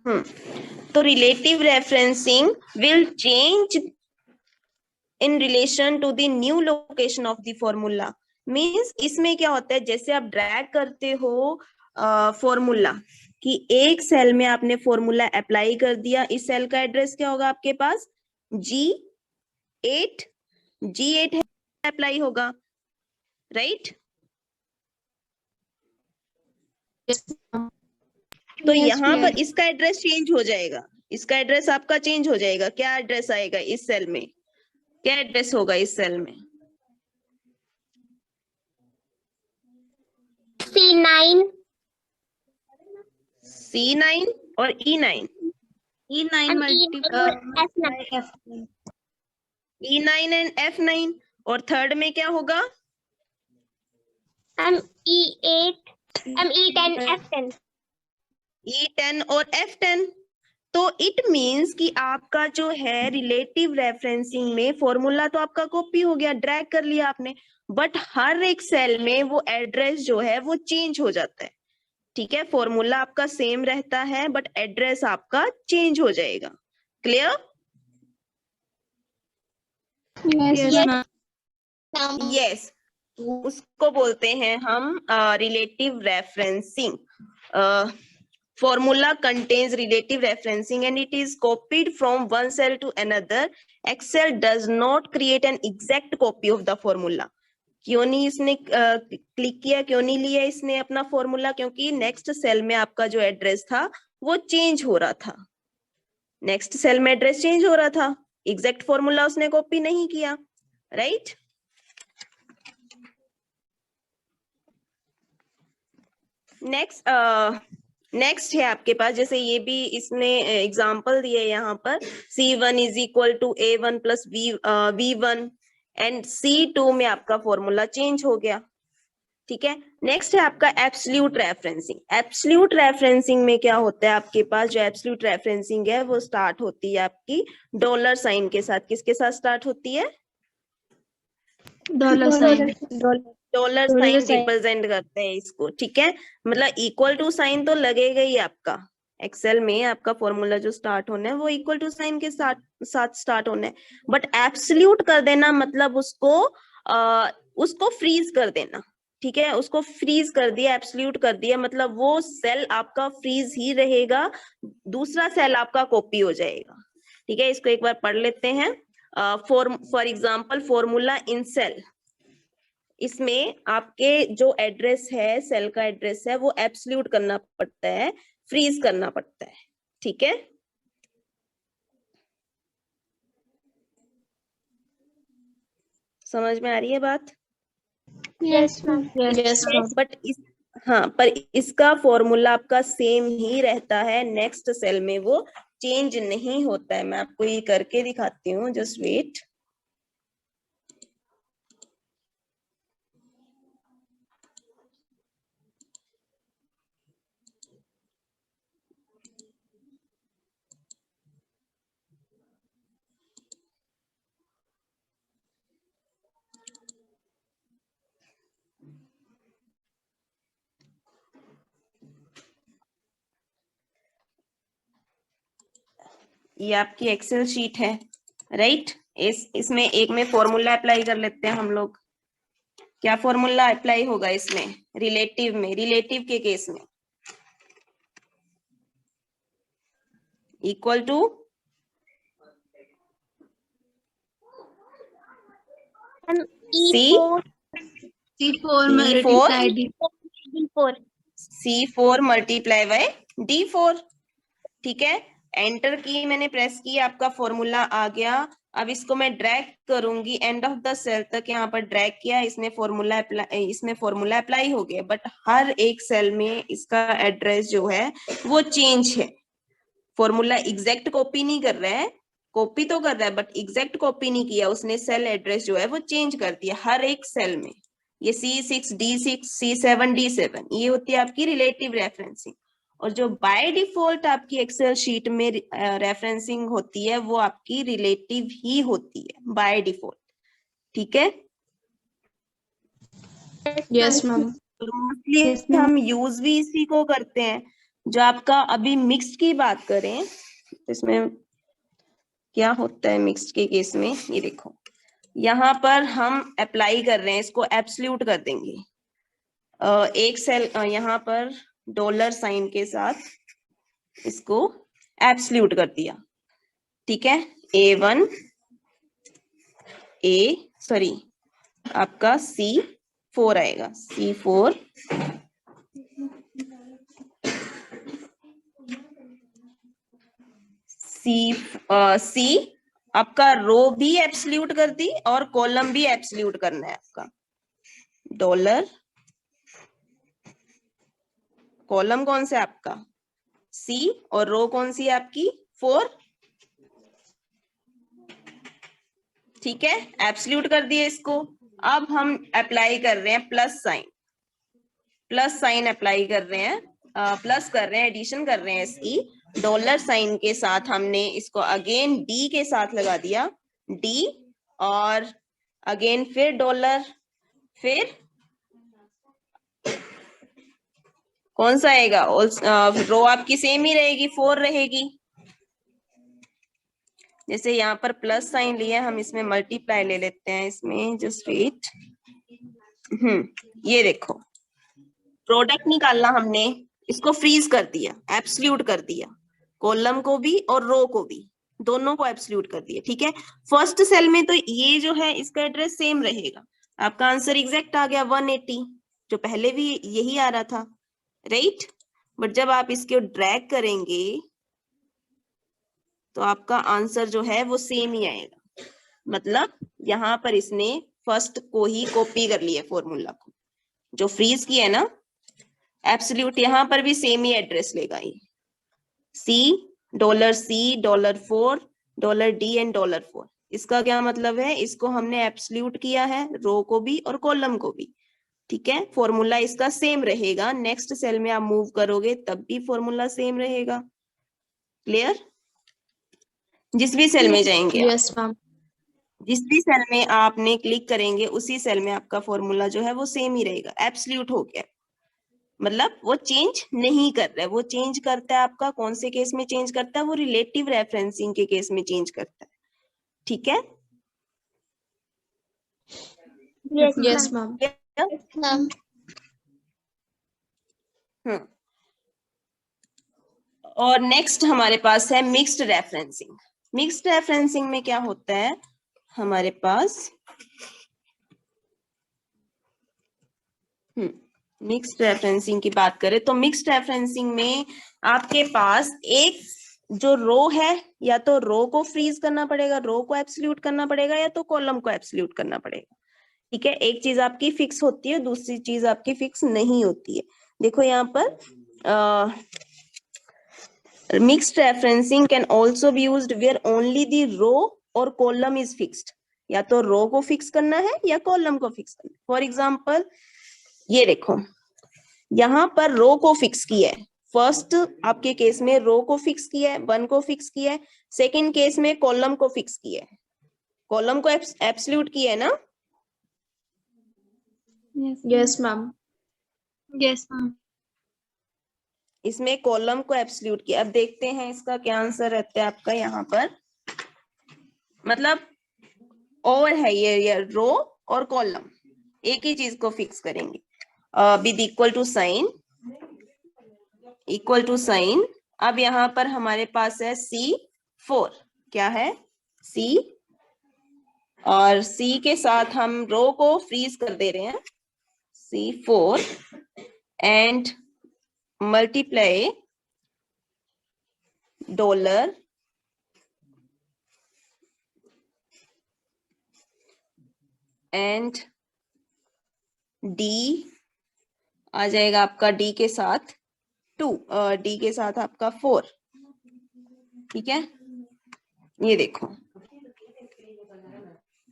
तो relative referencing will change in relation to the new location of the formula. Means इसमें क्या होता है, जैसे आप ड्रैग करते हो फॉर्मूला कि एक सेल में आपने फॉर्मूला अप्लाई कर दिया, इस सेल का एड्रेस क्या होगा आपके पास, G8 G8 है, अप्लाई होगा, राइट? तो यहाँ पर इसका एड्रेस चेंज हो जाएगा, इसका एड्रेस आपका चेंज हो जाएगा। क्या एड्रेस आएगा इस सेल में, क्या एड्रेस होगा इस सेल में? C9 और E9 E9 एंड F9। और थर्ड में क्या होगा, E10 और F10। तो इट मींस कि आपका जो है रिलेटिव रेफरेंसिंग में फॉर्मूला तो आपका कॉपी हो गया, ड्रैग कर लिया आपने, बट हर एक सेल में वो एड्रेस जो है वो चेंज हो जाता है। ठीक है, फॉर्मूला आपका सेम रहता है बट एड्रेस आपका चेंज हो जाएगा। क्लियर? यस, उसको बोलते हैं हम relative referencing. formula contains relative referencing and it is copied from one cell to another. Excel does not create an exact copy of the formula. क्यों नहीं इसने क्लिक किया, क्यों नहीं लिया इसने अपना फॉर्मूला? क्योंकि नेक्स्ट सेल में आपका जो एड्रेस था वो चेंज हो रहा था, नेक्स्ट सेल में एड्रेस चेंज हो रहा था, एग्जैक्ट फॉर्मूला उसने कॉपी नहीं किया, राइट? नेक्स्ट है आपके पास, जैसे ये भी इसने एग्जांपल दिए यहाँ पर, C1 is equal to A1 plus V1 and C2 में आपका फॉर्मूला चेंज हो गया। ठीक है, नेक्स्ट है आपका एब्सोल्यूट रेफरेंसिंग। एब्सोल्यूट रेफरेंसिंग में क्या होता है आपके पास, जो एब्सोल्यूट रेफरेंसिंग है वो स्टार्ट होती है आपकी डॉलर साइन के साथ। किसके साथ स्टार्ट होती है? Dollar sign. Dollar sign represent करते हैं इसको। ठीक है, मतलब इक्वल टू साइन तो लगेगा ही आपका, एक्सेल में आपका फॉर्मूला जो स्टार्ट होना है वो इक्वल टू साइन के साथ स्टार्ट होना है। बट एब्सोल्यूट कर देना मतलब उसको फ्रीज कर देना। ठीक है, उसको फ्रीज कर दिया, एब्सोल्यूट कर दिया, मतलब वो सेल आपका फ्रीज ही रहेगा, दूसरा सेल आपका कॉपी हो जाएगा। ठीक है, इसको एक बार पढ़ लेते हैं। For example formula in cell, इसमें आपके जो एड्रेस है, सेल का एड्रेस है, वो एब्सोल्यूट करना पड़ता है, फ्रीज करना पड़ता है। ठीक है, समझ में आ रही है बात? Yes ma'am. बट पर इसका फॉर्मूला आपका सेम ही रहता है, नेक्स्ट सेल में वो चेंज नहीं होता है। मैं आपको ये करके दिखाती हूँ, जस्ट वेट। ये आपकी एक्सेल शीट है, राइट? इसमें एक में फॉर्मूला अप्लाई कर लेते हैं हम लोग। क्या फॉर्मूला अप्लाई होगा इसमें? रिलेटिव में, रिलेटिव के केस में equal to C4 multiply by D4। ठीक है, एंटर की मैंने, प्रेस की, आपका फॉर्मूला आ गया। अब इसको मैं ड्रैग करूंगी एंड ऑफ द सेल तक, यहाँ पर ड्रैग किया, इसमें फॉर्मूला अप्लाई हो गया, बट हर एक सेल में इसका एड्रेस जो है वो चेंज है। फॉर्मूला एग्जैक्ट कॉपी नहीं कर रहा है, कॉपी तो कर रहा है बट एग्जैक्ट कॉपी नहीं किया उसने, सेल एड्रेस जो है वो चेंज कर दिया हर एक सेल में। ये C6 D6 C7 D7, ये होती है आपकी रिलेटिव रेफरेंसिंग। और जो बाय डिफॉल्ट आपकी एक्सेल शीट में रेफरेंसिंग होती है वो आपकी रिलेटिव ही होती है बाय डिफॉल्ट। ठीक है, यस मैम। मोस्टली हम यूज भी इसी को करते हैं। जो आपका अभी मिक्स्ड की बात करें, इसमें क्या होता है मिक्स्ड के केस में, ये देखो यहाँ पर हम अप्लाई कर रहे हैं, इसको एब्सोल्यूट कर देंगे। एक सेल यहाँ पर डॉलर साइन के साथ इसको एब्सोल्यूट कर दिया, ठीक है। A1 आपका C4 आएगा, C4 C आपका रो भी एब्सोल्यूट कर दी और कॉलम भी एब्सोल्यूट करना है आपका। डॉलर कॉलम कौन सा है आपका C और रो कौन सी है आपकी 4, ठीक है, एब्सोल्यूट कर दिए इसको। अब हम अप्लाई कर रहे हैं प्लस साइन अप्लाई कर रहे हैं, प्लस कर रहे हैं, एडिशन कर रहे हैं इसकी। डॉलर साइन के साथ हमने इसको अगेन डी के साथ लगा दिया, डी, और अगेन फिर डॉलर, फिर कौन सा आएगा, रो आपकी सेम ही रहेगी, 4 रहेगी। जैसे यहाँ पर प्लस साइन लिया, हम इसमें मल्टीप्लाई ले लेते हैं, इसमें जस्ट वेट। ये देखो प्रोडक्ट निकालना, हमने इसको फ्रीज कर दिया, एब्सोल्यूट कर दिया, कॉलम को भी और रो को भी, दोनों को एब्सोल्यूट कर दिया, ठीक है। फर्स्ट सेल में तो ये जो है इसका एड्रेस सेम रहेगा, आपका आंसर एग्जैक्ट आ गया 180, जो पहले भी यही आ रहा था, राइट। बट जब आप इसको ड्रैग करेंगे तो आपका आंसर जो है वो सेम ही आएगा, मतलब यहाँ पर इसने फर्स्ट को ही कॉपी कर लिया फॉर्मूला को, जो फ्रीज किया है ना एब्सोल्यूट, यहाँ पर भी सेम ही एड्रेस लेगा ये, C, $4, $D एंड $4। इसका क्या मतलब है, इसको हमने एब्सोल्यूट किया है रो को भी और कॉलम को भी, ठीक है। फॉर्मूला इसका सेम रहेगा, नेक्स्ट सेल में आप मूव करोगे तब भी फॉर्मूला सेम रहेगा, क्लियर। जिस भी सेल में जाएंगे यस मैम, जिस भी सेल में आपने क्लिक करेंगे उसी सेल में आपका फॉर्मूला जो है वो सेम ही रहेगा, एब्सोल्यूट हो गया, मतलब वो चेंज नहीं कर रहा है। वो चेंज करता है आपका कौन से केस में चेंज करता है, वो रिलेटिव रेफरेंसिंग के केस में चेंज करता है, ठीक है। यस मैम, और नेक्स्ट हमारे पास है मिक्स्ड रेफरेंसिंग। मिक्स्ड रेफरेंसिंग में क्या होता है, हमारे पास मिक्स्ड रेफरेंसिंग की बात करें तो मिक्स्ड रेफरेंसिंग में आपके पास एक जो रो है, या तो रो को फ्रीज करना पड़ेगा, रो को एब्सोल्यूट करना पड़ेगा, या तो कॉलम को एब्सोल्यूट करना पड़ेगा, ठीक है। एक चीज आपकी फिक्स होती है, दूसरी चीज आपकी फिक्स नहीं होती है। देखो यहाँ पर mixed referencing can also be used where only the row और कॉलम इज फिक्स्ड, या तो रो को फिक्स करना है या कॉलम को फिक्स करना है। फॉर एग्जाम्पल ये देखो यहाँ पर रो को फिक्स किया है, फर्स्ट आपके केस में रो को फिक्स किया है, 1 को फिक्स किया है, सेकंड केस में कॉलम को फिक्स किया है, कॉलम को एब्सोल्यूट किया है ना। यस मैम, यस मैम, इसमें कॉलम को एब्सोल्यूट किया। अब देखते हैं इसका क्या आंसर रहता है आपका यहाँ पर, मतलब और है ये रो और कॉलम एक ही चीज को फिक्स करेंगे, विद इक्वल टू साइन। अब यहाँ पर हमारे पास है C4, क्या है C, और C के साथ हम रो को फ्रीज कर दे रहे हैं, C4 and multiply dollar and D आ जाएगा आपका D के साथ 2, D के साथ आपका 4, ठीक है। ये देखो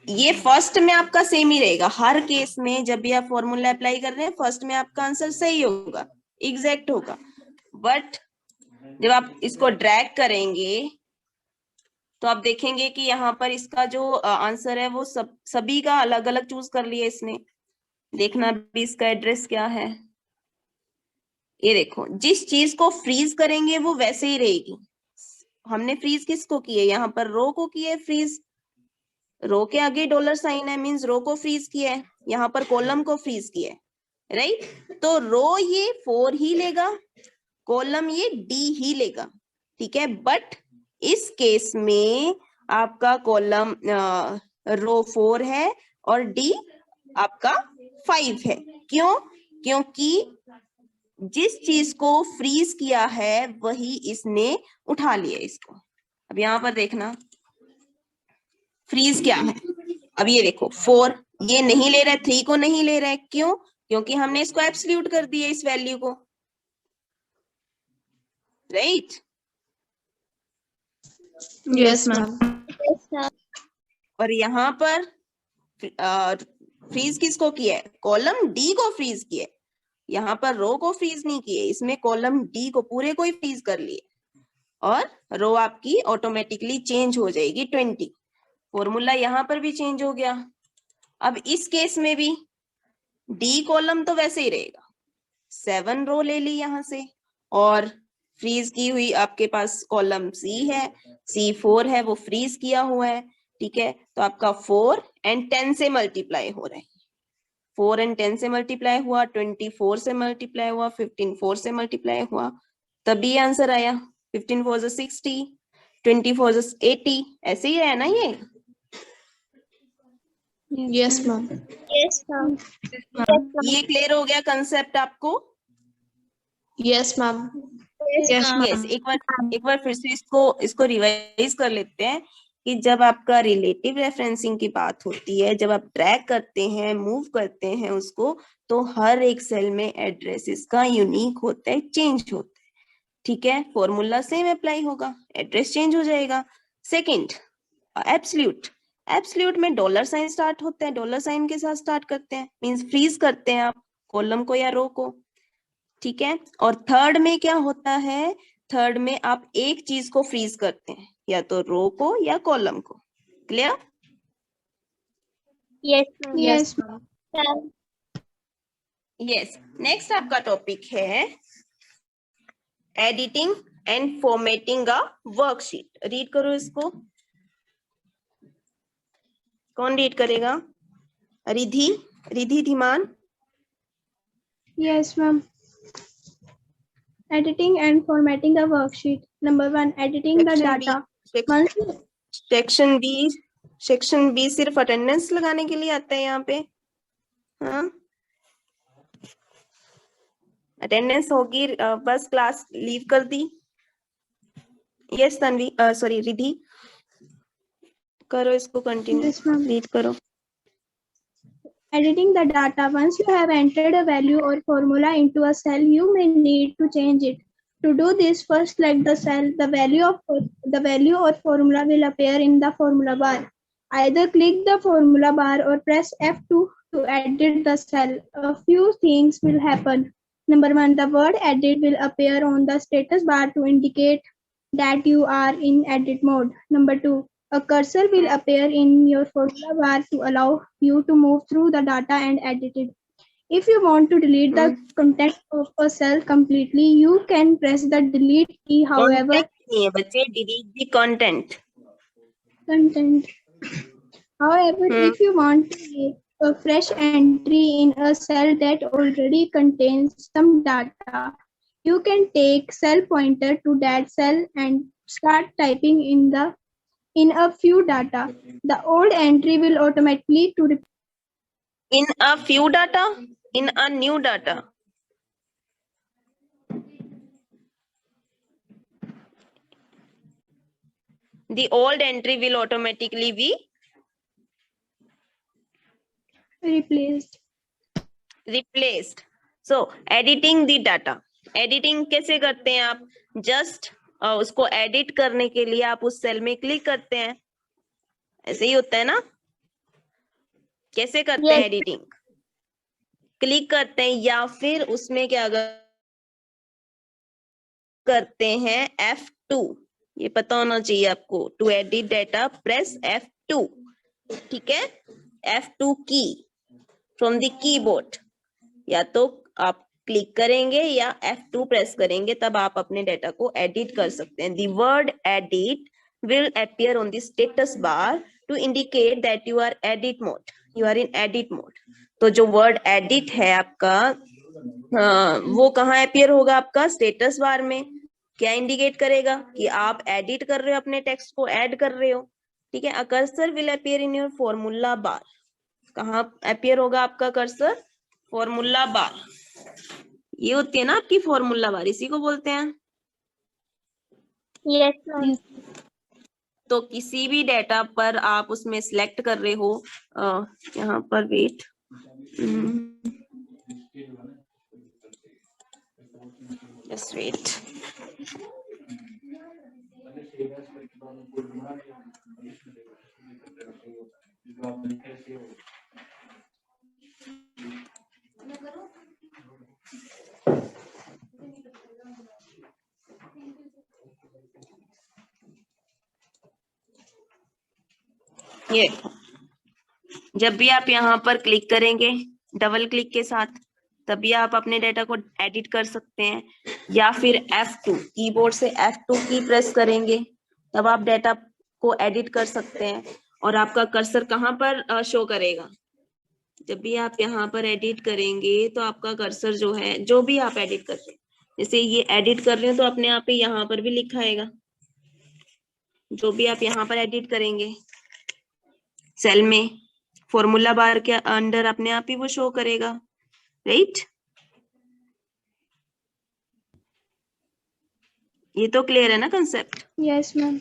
ये फर्स्ट में आपका सेम ही रहेगा, हर केस में जब भी आप फॉर्मूला अप्लाई कर रहे हैं फर्स्ट में आपका आंसर सही होगा, एग्जैक्ट होगा। बट जब आप इसको ड्रैग करेंगे तो आप देखेंगे कि यहाँ पर इसका जो आंसर है वो सभी का अलग अलग चूज कर लिया इसने। देखना भी इसका एड्रेस क्या है, ये देखो, जिस चीज को फ्रीज करेंगे वो वैसे ही रहेगी। हमने फ्रीज किसको किए, यहाँ पर रो को किए फ्रीज, रो के आगे डॉलर साइन है, मींस रो को फ्रीज किया है, यहाँ पर कॉलम को फ्रीज किया है, राइट। तो रो ये 4 ही लेगा, कॉलम ये D ही लेगा, ठीक है। बट इस केस में आपका कॉलम रो 4 है और D आपका 5 है। क्यों? क्योंकि जिस चीज को फ्रीज किया है वही इसने उठा लिया इसको। अब यहां पर देखना फ्रीज क्या है। अब ये देखो 4 ये नहीं ले रहा है, 3 को नहीं ले रहा है, क्यों? क्योंकि हमने इसको एब्सोल्यूट कर दिया इस वैल्यू को, राइट। Yes, ma'am. और यहाँ पर फ्रीज किसको किया है, कॉलम D को फ्रीज किया है, यहाँ पर रो को फ्रीज नहीं किए, इसमें कॉलम D को पूरे को ही फ्रीज कर लिए और रो आपकी ऑटोमेटिकली चेंज हो जाएगी 20। फॉर्मूला यहाँ पर भी चेंज हो गया। अब इस केस में भी D कॉलम तो वैसे ही रहेगा, 7 रो ले ली यहाँ से, और फ्रीज की हुई आपके पास कॉलम C है, C4 है, वो फ्रीज किया हुआ है, ठीक है। तो आपका 4 and 10 से मल्टीप्लाई हो रहा है, 4 and 10 से मल्टीप्लाई हुआ, 24 से मल्टीप्लाई हुआ, 15 4 से मल्टीप्लाई हुआ, तभी आंसर आया। 15 4 is 60, 24 is 80, ऐसे ही है ना ये। Yes, ma'am. Yes, ma'am. ये क्लियर हो गया कंसेप्ट आपको? Yes, ma'am. Yes, ma'am. Yes, एक बार फिर से इसको रिवाइज कर लेते हैं कि जब आपका रिलेटिव रेफरेंसिंग की बात होती है, जब आप ट्रैक करते हैं, मूव करते हैं उसको, तो हर एक सेल में एड्रेसेस का यूनिक होता है, चेंज होता है, ठीक है। फॉर्मूला सेम अप्लाई होगा, एड्रेस चेंज हो जाएगा। सेकंड, एब्सोल्यूट, एब्सोल्यूट में डॉलर साइन स्टार्ट होता है, डॉलर साइन के साथ स्टार्ट करते हैं, मींस फ्रीज करते हैं आप कॉलम को या रो को, ठीक है। और थर्ड में क्या होता है, थर्ड में आप एक चीज को फ्रीज करते हैं, या तो रो को या कॉलम को। Clear? Yes, ma'am. Yes, ma'am. Yes. Next आपका टॉपिक है editing and formatting a worksheet. Read करो इसको, कौन रीड करेगा? Ridhi, Ridhi Dhiman. Yes, ma'am. Editing and formatting a worksheet. Number 1, editing the data. Once section B सिर्फ अटेंडेंस लगाने के लिए आता है यहाँ पे। हाँ, अटेंडेंस होगी, बस क्लास लीव कर दी। यस तन्वी, सॉरी रिधि, करो इसको कंटिन्यू, Yes, ma'am. रीड करो। Editing the data. Once you have entered a value or formula into a cell, you may need to change it. To do this, first select the cell. The value or formula will appear in the formula bar. Either click the formula bar or press F2 to edit the cell. A few things will happen. Number 1, the word edit will appear on the status bar to indicate that you are in edit mode. Number 2, a cursor will appear in your formula bar to allow you to move through the data and edit it. If you want to delete the content of a cell completely, you can press the delete key. However, नहीं है बच्चे, delete the content. However, if you want to make a fresh entry in a cell that already contains some data, you can take cell pointer to that cell and start typing in a few data. The old entry will automatically to In a few data, in a new data. The old entry will automatically be replaced. So editing the data. Editing कैसे करते हैं आप? Just उसको edit करने के लिए आप उस सेल में क्लिक करते हैं, ऐसे ही होता है ना? कैसे करते हैं एडिटिंग? क्लिक करते हैं या फिर उसमें क्या करते हैं, F2, ये पता होना चाहिए आपको। To edit data press F2, ठीक है, F2 की फ्रॉम द कीबोर्ड, या तो आप क्लिक करेंगे या F2 प्रेस करेंगे तब आप अपने डेटा को एडिट कर सकते हैं। The word edit will appear on the status bar to indicate that you are edit mode. You are in edit mode. तो जो वर्ड एडिट है आपका वो कहाँ अपीयर होगा? आपका स्टेटस बार में। क्या इंडिकेट करेगा कि आप एडिट कर रहे हो, अपने टेक्स्ट को ऐड कर रहे हो। ठीक है, uh cursor will appear in your formula bar. कहाँ अपीयर होगा आपका कर्सर? Formula bar. ये होती है ना आपकी फॉर्मूला बार, इसी को बोलते हैं। Yes, ma'am. तो किसी भी डेटा पर आप उसमें सिलेक्ट कर रहे हो, यहाँ पर वेट, जस्ट वेट। ये जब भी आप यहाँ पर क्लिक करेंगे डबल क्लिक के साथ, तभी आप अपने डेटा को एडिट कर सकते हैं। या फिर F2 कीबोर्ड से F2 की प्रेस करेंगे तब आप डेटा को एडिट कर सकते हैं। और आपका कर्सर कहाँ पर शो करेगा? जब भी आप यहाँ पर एडिट करेंगे तो आपका कर्सर जो है, जो भी आप एडिट कर रहे हैं, जैसे ये एडिट कर रहे हो तो अपने आप ही यहाँ पर भी लिखा आएगा। जो भी आप यहाँ पर एडिट करेंगे सेल में, फॉर्मूला बार के अंडर अपने आप ही वो शो करेगा, राइट? ये तो क्लियर है ना concept? Yes, ma'am.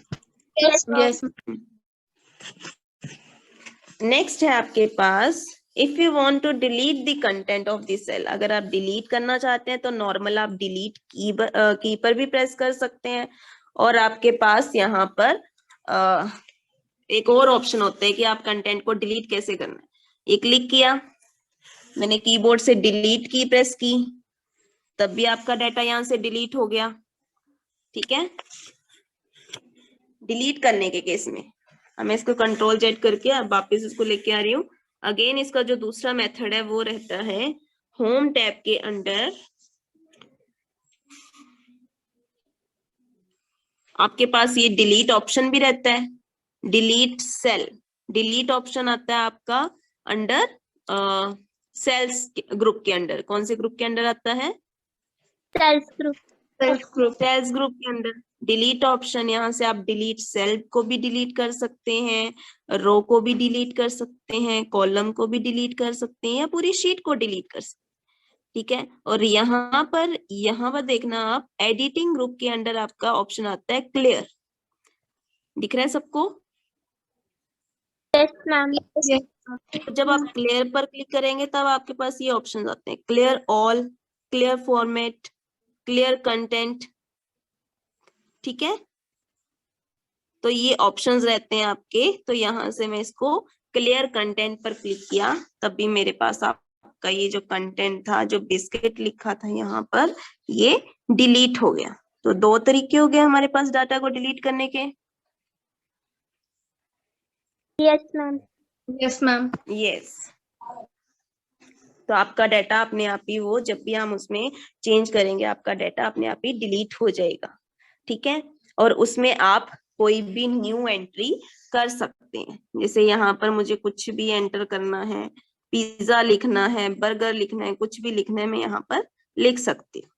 Yes, ma'am. Yes. Next है आपके पास, if you want to delete the content of the cell. अगर आप डिलीट करना चाहते हैं तो नॉर्मल आप डिलीट की पर भी प्रेस कर सकते हैं। और आपके पास यहाँ पर एक और ऑप्शन होता है कि आप कंटेंट को डिलीट कैसे करना है। ये क्लिक किया मैंने, कीबोर्ड से डिलीट की प्रेस की, तब भी आपका डाटा यहाँ से डिलीट हो गया। ठीक है, डिलीट करने के केस में हमें इसको कंट्रोल जेड करके अब वापस इसको लेके आ रही हूँ। अगेन इसका जो दूसरा मेथड है वो रहता है होम टैब के अंडर आपके पास ये डिलीट ऑप्शन भी रहता है, डिलीट सेल। डिलीट ऑप्शन आता है आपका अंडर सेल्स ग्रुप के अंडर। कौन से ग्रुप के अंडर आता है? Self group. सेल्स ग्रुप के अंदर डिलीट ऑप्शन। यहाँ से आप डिलीट सेल को भी डिलीट कर सकते हैं, रो को भी डिलीट कर सकते हैं, कॉलम को भी डिलीट कर सकते हैं, या पूरी शीट को डिलीट कर सकते हैं। ठीक है, और यहाँ पर देखना आप, एडिटिंग ग्रुप के अंडर आपका ऑप्शन आता है क्लियर। दिख रहा है सबको? Yes, ma'am. Yes. जब आप क्लियर पर क्लिक करेंगे तब आपके पास ये ऑप्शन आते हैं, clear all, clear format, clear content. ठीक है, तो ये ऑप्शंस रहते हैं आपके। तो यहाँ से मैं इसको क्लियर कंटेंट पर क्लिक किया तब भी मेरे पास आपका ये जो कंटेंट था, जो बिस्किट लिखा था यहाँ पर, ये डिलीट हो गया। तो दो तरीके हो गए हमारे पास डाटा को डिलीट करने के। Yes, ma'am. Yes, ma'am. Yes, तो आपका डाटा अपने आप ही, वो जब भी हम उसमें चेंज करेंगे आपका डाटा अपने आप ही डिलीट हो जाएगा। ठीक है, और उसमें आप कोई भी न्यू एंट्री कर सकते हैं। जैसे यहाँ पर मुझे कुछ भी एंटर करना है, पिज्जा लिखना है, बर्गर लिखना है, कुछ भी लिखना है, मैं यहाँ पर लिख सकती हूँ।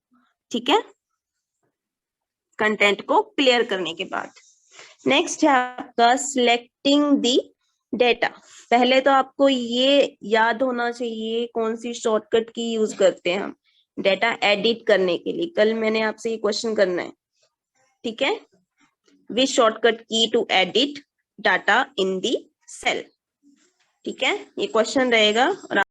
ठीक है, कंटेंट को क्लियर करने के बाद नेक्स्ट है आपका सिलेक्टिंग दी डेटा। पहले तो आपको ये याद होना चाहिए कौन सी शॉर्टकट की यूज करते हैं हम डेटा एडिट करने के लिए। कल मैंने आपसे ये क्वेश्चन करना है, ठीक है, which shortcut key to edit data in the cell. ठीक है, ये क्वेश्चन रहेगा और